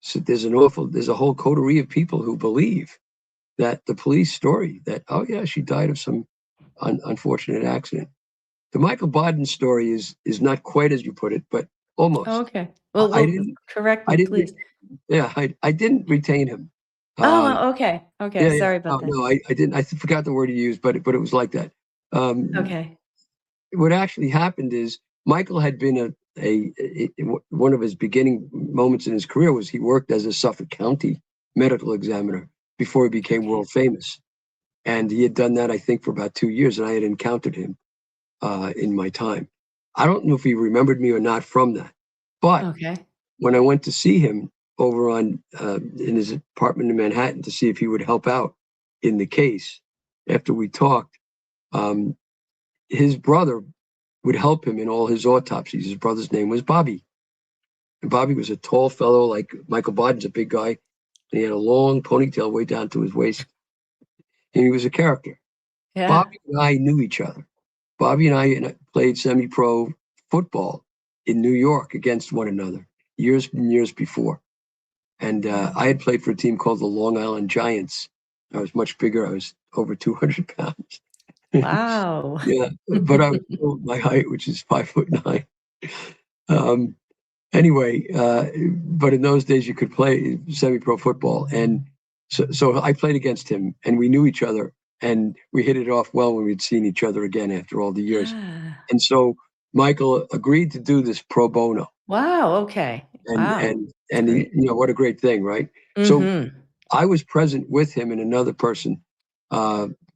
So there's a whole coterie of people who believe that the police story that, oh yeah, she died of some unfortunate accident. The Michael Baden story is not quite as you put it, but almost. Oh, okay. Well, correct me, please. Yeah, I didn't retain him. Okay. Okay. Yeah, Sorry about that. No, I didn't. I forgot the word you used, but it was like that. Okay. What actually happened is Michael had been one of his beginning moments in his career was he worked as a Suffolk County medical examiner, before he became Okay. world famous. And he had done that, I think, for about 2 years, and I had encountered him in my time. I don't know if he remembered me or not from that, but Okay. when I went to see him over on in his apartment in Manhattan to see if he would help out in the case, after we talked, um, his brother would help him in all his autopsies. His brother's name was Bobby. And Bobby was a tall fellow, like Michael Biden's a big guy, and he had a long ponytail way down to his waist. And he was a character. Yeah. Bobby and I knew each other. Bobby and I played semi-pro football in New York against one another years and years before. And I had played for a team called the Long Island Giants. I was much bigger. I was over 200 pounds. Wow. Yeah, but I was still my height, which is 5'9". Um, anyway, but in those days you could play semi-pro football, and so I played against him, and we knew each other, and we hit it off well when we'd seen each other again after all the years. Yeah. And so Michael agreed to do this pro bono, Wow. Okay. and Wow. and That's and he, great. what a great thing, right? So Mm-hmm. I was present with him and another person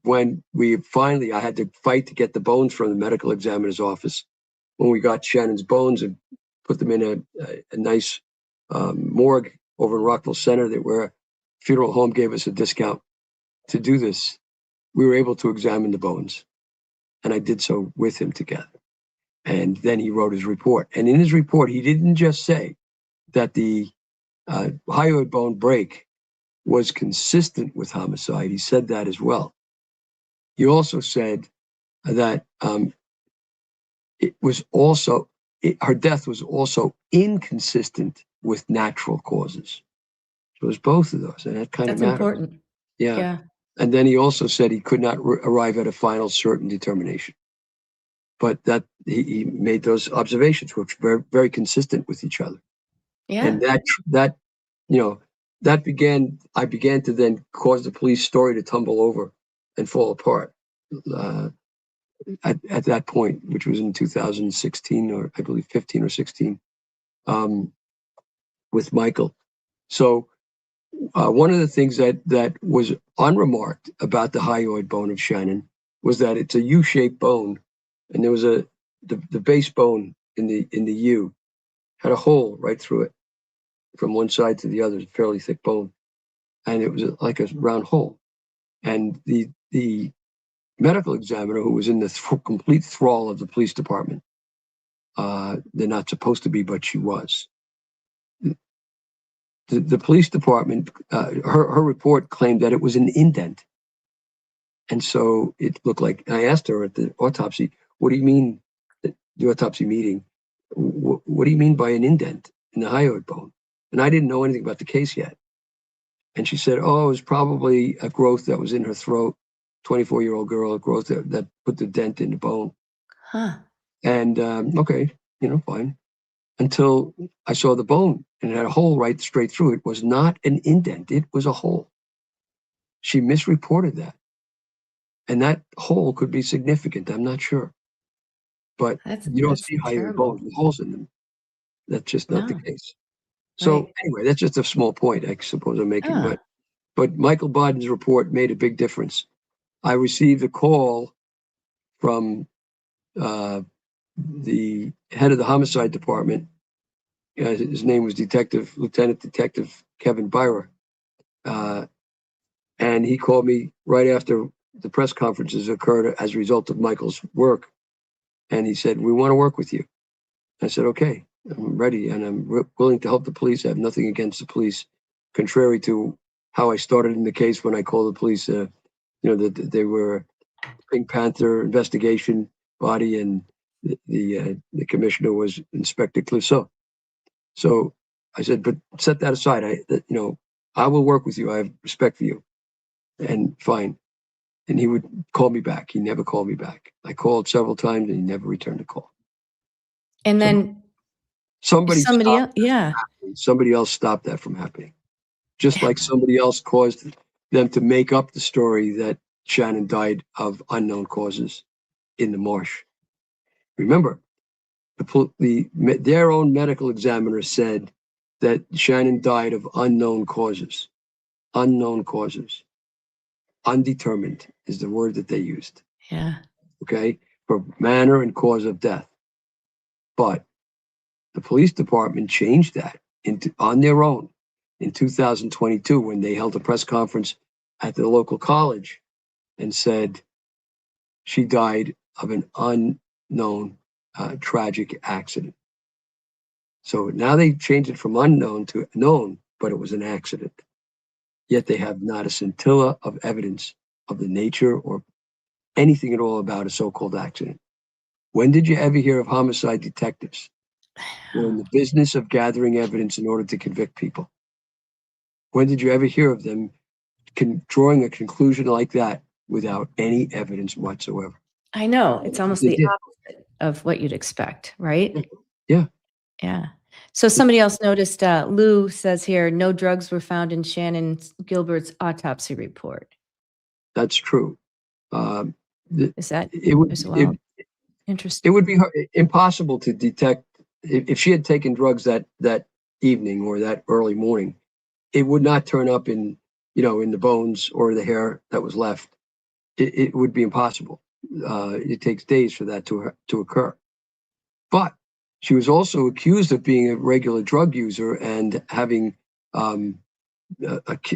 when I had to fight to get the bones from the medical examiner's office when we got Shannan's bones and put them in a nice morgue over in Rockville Center that where funeral home gave us a discount to do this. We were able to examine the bones, and I did so with him together. And then he wrote his report. And in his report, he didn't just say that the hyoid bone break was consistent with homicide. He said that as well. He also said that her death was also inconsistent with natural causes. So it was both of those, and that kind of That's matters. important. Yeah. Yeah. And then he also said he could not arrive at a final certain determination. But that he made those observations, which were very, very consistent with each other. Yeah. And that I began to then cause the police story to tumble over and fall apart at that point, which was in 2016 or I believe 15 or 16, with Michael. So one of the things that was unremarked about the hyoid bone of Shannan was that it's a U-shaped bone, and there was the base bone in the U had a hole right through it from one side to the other, a fairly thick bone, and it was like a round hole. And the medical examiner, who was in the complete thrall of the police department, they're not supposed to be, but she was. The police department, her report claimed that it was an indent. And so it looked like, I asked her at the autopsy, what do you mean, the autopsy meeting, what do you mean by an indent in the hyoid bone? And I didn't know anything about the case yet. And she said, oh, it was probably a growth that was in her throat, 24-year-old girl, a growth that put the dent in the bone. Huh. And okay, fine. Until I saw the bone and it had a hole right straight through. It was not an indent, it was a hole. She misreported that. And that hole could be significant, I'm not sure. But you don't That's see hyoid terrible. bones with holes in them. That's just not the No. case. So Right. anyway, that's just a small point I suppose I'm making. Ah. But Michael Biden's report made a big difference. I received a call from the head of the homicide department. His name was Lieutenant Detective Kevin Byra. And he called me right after the press conferences occurred as a result of Michael's work. And he said, we want to work with you. I said, okay, I'm ready. And I'm willing to help the police. I have nothing against the police, contrary to how I started in the case when I called the police, that they were Pink Panther investigation body, and the commissioner was Inspector Clouseau. So I said, but set that aside. I will work with you. I have respect for you, and fine. And he would call me back. He never called me back. I called several times, and he never returned the call. And So then somebody somebody stopped. else, yeah. Somebody else stopped that from happening. Just like somebody else caused them to make up the story that Shannan died of unknown causes in the marsh. Remember, their own medical examiner said that Shannan died of unknown causes. unknown causes. Undetermined is the word that they used. Yeah. Okay, for manner and cause of death. But the police department changed that on their own in 2022 when they held a press conference at the local college and said she died of an unknown tragic accident. So now they changed it from unknown to known, but it was an accident. Yet they have not a scintilla of evidence of the nature or anything at all about a so-called accident. When did you ever hear of homicide detectives? We're in the business of gathering evidence in order to convict people. When did you ever hear of them drawing a conclusion like that without any evidence whatsoever? I know. It's almost They the did. opposite of what you'd expect, right? Yeah, Yeah. So somebody else noticed, Lou says here, no drugs were found in Shannan Gilbert's autopsy report. that's true. Is that It would as well? Interesting. it would be impossible to detect if she had taken drugs that evening or that early morning. It would not turn up in the bones or the hair that was left. It would be impossible. It takes days for that to occur. But she was also accused of being a regular drug user and having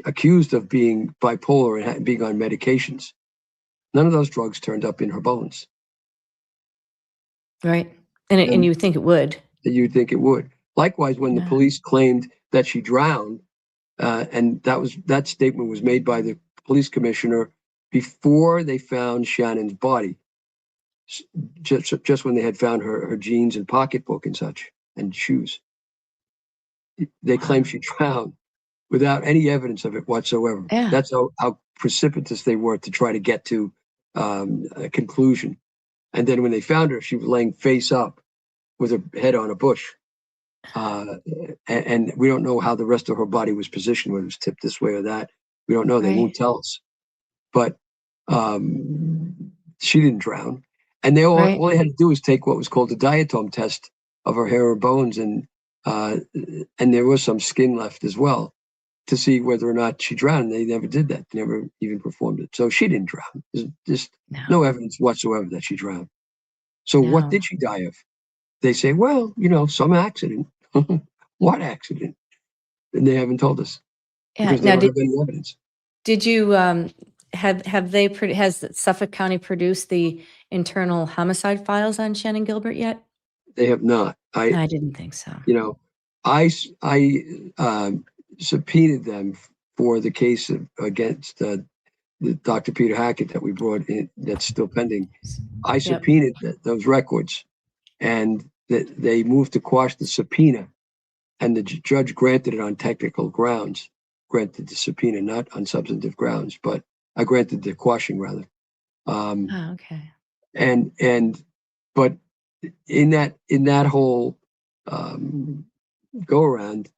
accused of being bipolar and being on medications. None of those drugs turned up in her bones. Right. And you think it would. You'd think it would. Likewise, when the Yeah. police claimed that she drowned, and that statement was made by the police commissioner before they found Shannan's body, just when they had found her jeans and pocketbook and such and shoes. They claimed she drowned without any evidence of it whatsoever. Yeah. That's how precipitous they were to try to get to a conclusion. And then when they found her, she was laying face up with her head on a bush. And we don't know how the rest of her body was positioned, whether it was tipped this way or that. We don't know. They Right. won't tell us. But she didn't drown. And all they had to do was take what was called a diatom test of her hair or bones, and there was some skin left as well to see whether or not she drowned. They never did that. They never even performed it. So she didn't drown. There's just no evidence whatsoever that she drowned. So what did she die of? They say, well, some accident. What accident? And they haven't told us because they don't have any evidence. Did you has Suffolk County produced the internal homicide files on Shannan Gilbert yet? They have not. I didn't think so. I subpoenaed them for the case against the Dr. Peter Hackett that we brought in that's still pending. I subpoenaed those records, and they moved to quash the subpoena, and the judge granted it on technical grounds. Granted the subpoena, not on substantive grounds, but I granted the quashing rather. Okay. But in that whole go around,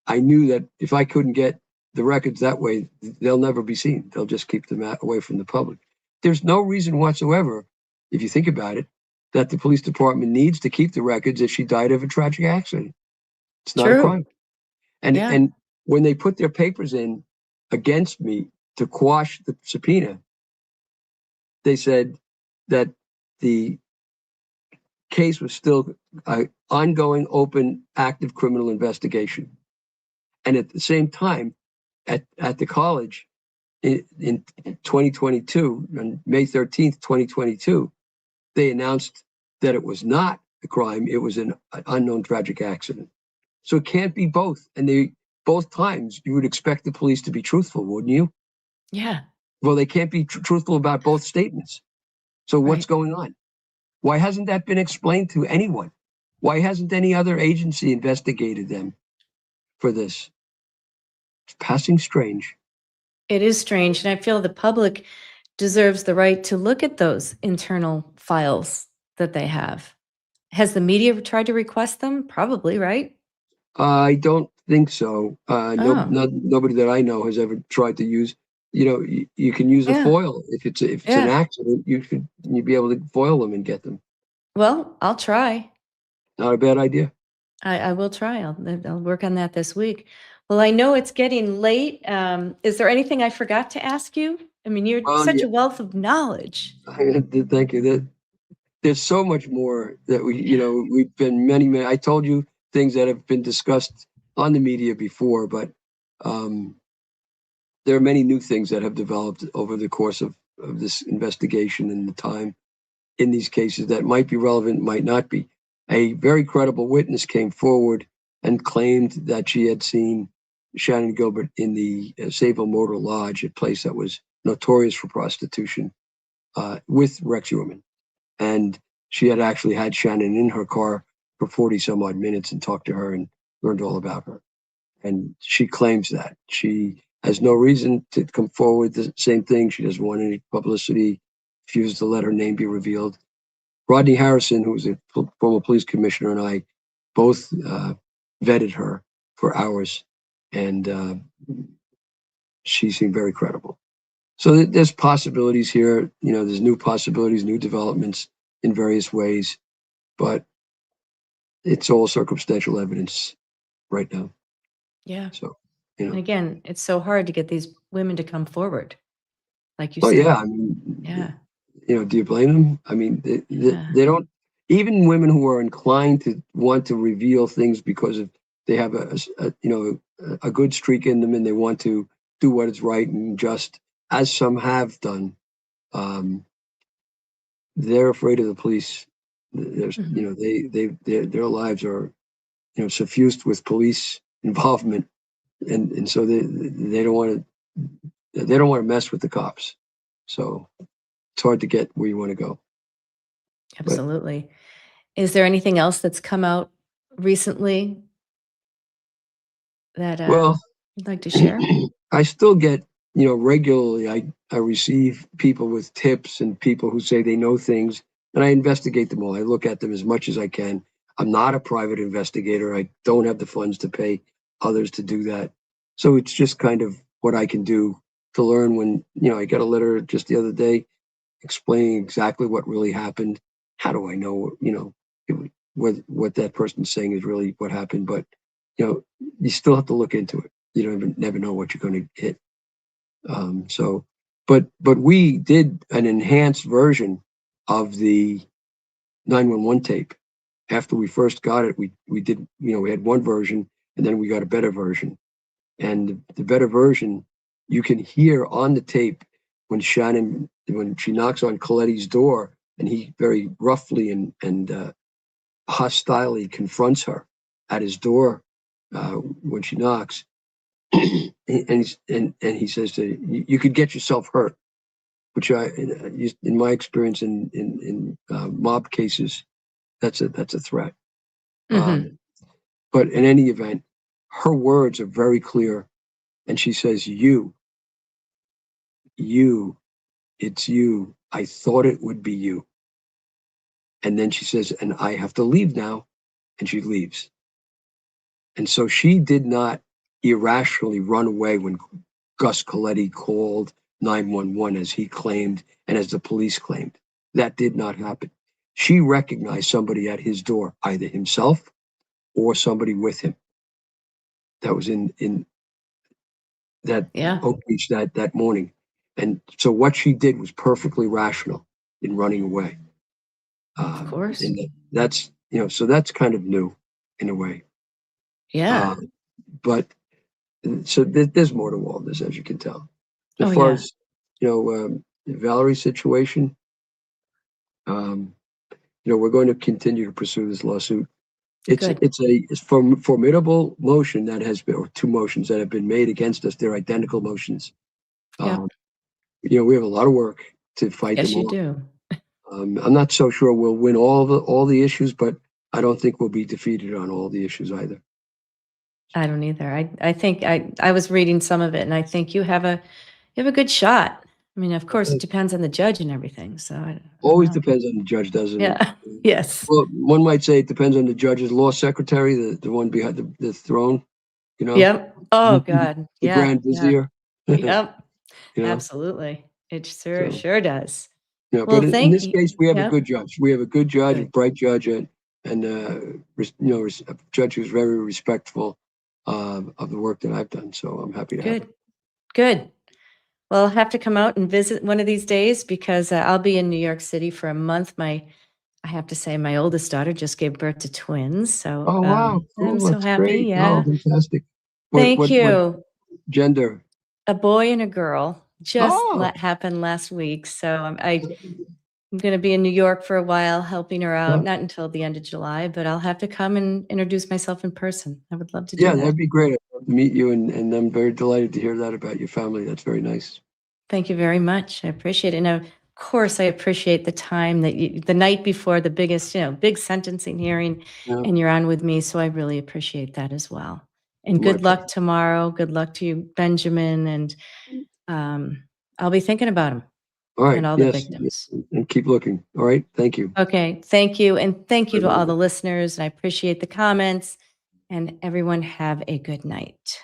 I knew that if I couldn't get the records that way, they'll never be seen. They'll just keep them away from the public. There's no reason whatsoever, if you think about it, that the police department needs to keep the records if she died of a tragic accident. It's not a crime. And when they put their papers in against me to quash the subpoena, they said that the case was still an ongoing, open, active criminal investigation. And at the same time, at the college in 2022, on May 13th, 2022, they announced that it was not a crime. It was an unknown tragic accident. So it can't be both. And both times you would expect the police to be truthful, wouldn't you? Yeah. Well, they can't be truthful about both statements. So what's going on? Why hasn't that been explained to anyone? Why hasn't any other agency investigated them for this? It's passing strange. It is strange. And I feel the public deserves the right to look at those internal files that they have. Has the media tried to request them? Probably, right? I don't think so. Nobody that I know has ever tried to use. You can use a foil if it's an accident. You'd be able to foil them and get them. Well, I'll try. Not a bad idea. I will try. I'll work on that this week. Well, I know it's getting late. Is there anything I forgot to ask you? I mean, you're Well, such yeah, a wealth of knowledge. thank you. There's so much more that we've been many. I told you things that have been discussed on the media before, but um, there are many new things that have developed over the course of this investigation and the time in these cases that might be relevant, might not be. A very credible witness came forward and claimed that she had seen Shannan Gilbert in the Sayville Motor Lodge, a place that was notorious for prostitution, with Rex Heuermann. And she had actually had Shannan in her car for 40 some odd minutes and talked to her and learned all about her. And she claims that. She has no reason to come forward the same thing. She doesn't want any publicity, refused to let her name be revealed. Rodney Harrison, who was a former police commissioner, and I both vetted her for hours, and she seemed very credible. So there's possibilities here. There's new possibilities, new developments in various ways, but it's all circumstantial evidence right now. Yeah. So, And again, it's so hard to get these women to come forward, like you oh said. yeah, I mean, Yeah. do you blame them? I mean, they don't. Even women who are inclined to want to reveal things because they have a good streak in them and they want to do what is right and just, as some have done, they're afraid of the police. There's, their lives are, suffused with police involvement, and so they don't want to mess with the cops. So it's hard to get where you want to go. But Absolutely. Is there anything else that's come out recently that well, you'd like to share? I still get, regularly, I receive people with tips and people who say they know things, and I investigate them all. I look at them as much as I can. I'm not a private investigator. I don't have the funds to pay others to do that. So it's just kind of what I can do to learn when, I got a letter just the other day explaining exactly what really happened. How do I know, what that person's saying is really what happened? But, you still have to look into it. You never know what you're going to hit. But we did an enhanced version of the 911 tape. After we first got it, we did, we had one version and then we got a better version. And the better version, you can hear on the tape when she knocks on Coletti's door and he very roughly and hostilely confronts her at his door when she knocks. and he says to you could get yourself hurt, which in my experience in mob cases, that's a threat. But in any event, her words are very clear, and she says, you, it's you. I thought it would be you. And then she says, and I have to leave now, and she leaves. And so she did not irrationally run away when Gus Coletti called 911 as he claimed and as the police claimed. That did not happen. She recognized somebody at his door, either himself or somebody with him that was in that Oak Beach that morning. And so what she did was perfectly rational in running away. Of course. And that's, so that's kind of new in a way. Yeah. But so there's more to all this, as you can tell. As Oh, far yeah. as, Valerie's situation, we're going to continue to pursue this lawsuit. Good. It's a formidable motion that has been, or two motions that have been made against us. They're identical motions. Yep. We have a lot of work to fight Yes, them you all. do. I'm not so sure we'll win all the issues, but I don't think we'll be defeated on all the issues either. I don't either. I think I was reading some of it, and I think you have a good shot. I mean, of course, it depends on the judge and everything. So I don't Always know. depends on the judge, doesn't it? Yeah. Yes. Well, one might say it depends on the judge's law secretary, the one behind the throne. Yep. Oh God. The Yeah. grand Yeah. vizier. Yep. You know, Absolutely. It so, sure does. but in Thank this you. case, we have a Yep. good judge. We have a good judge, a Good. bright judge, and a judge who's very respectful. of the work that I've done. So I'm happy to have Good, good. Well, I'll have to come out and visit one of these days because I'll be in New York City for a month. I have to say, my oldest daughter just gave birth to twins, so Oh, wow. I'm Cool. so That's happy. great. Oh, Yeah, fantastic. thank What you. gender? A boy and a girl just Oh, happened last week, so I'm going to be in New York for a while, helping her out. yeah. Not until the end of July, but I'll have to come and introduce myself in person. I would love to do Yeah, that. that'd be great. I'd love to meet you, and I'm very delighted to hear that about your family. That's very nice. Thank you very much. I appreciate it. And of course, I appreciate the time that the night before the biggest, big sentencing hearing, Yeah, and you're on with me. So I really appreciate that as well. And my good luck pleasure. tomorrow. Good luck to you, Benjamin. And I'll be thinking about him All right. and all the Yes. victims. And keep looking. All right. Thank you. Okay. Thank you. And thank you Bye to all bye. the listeners. And I appreciate the comments. And everyone have a good night.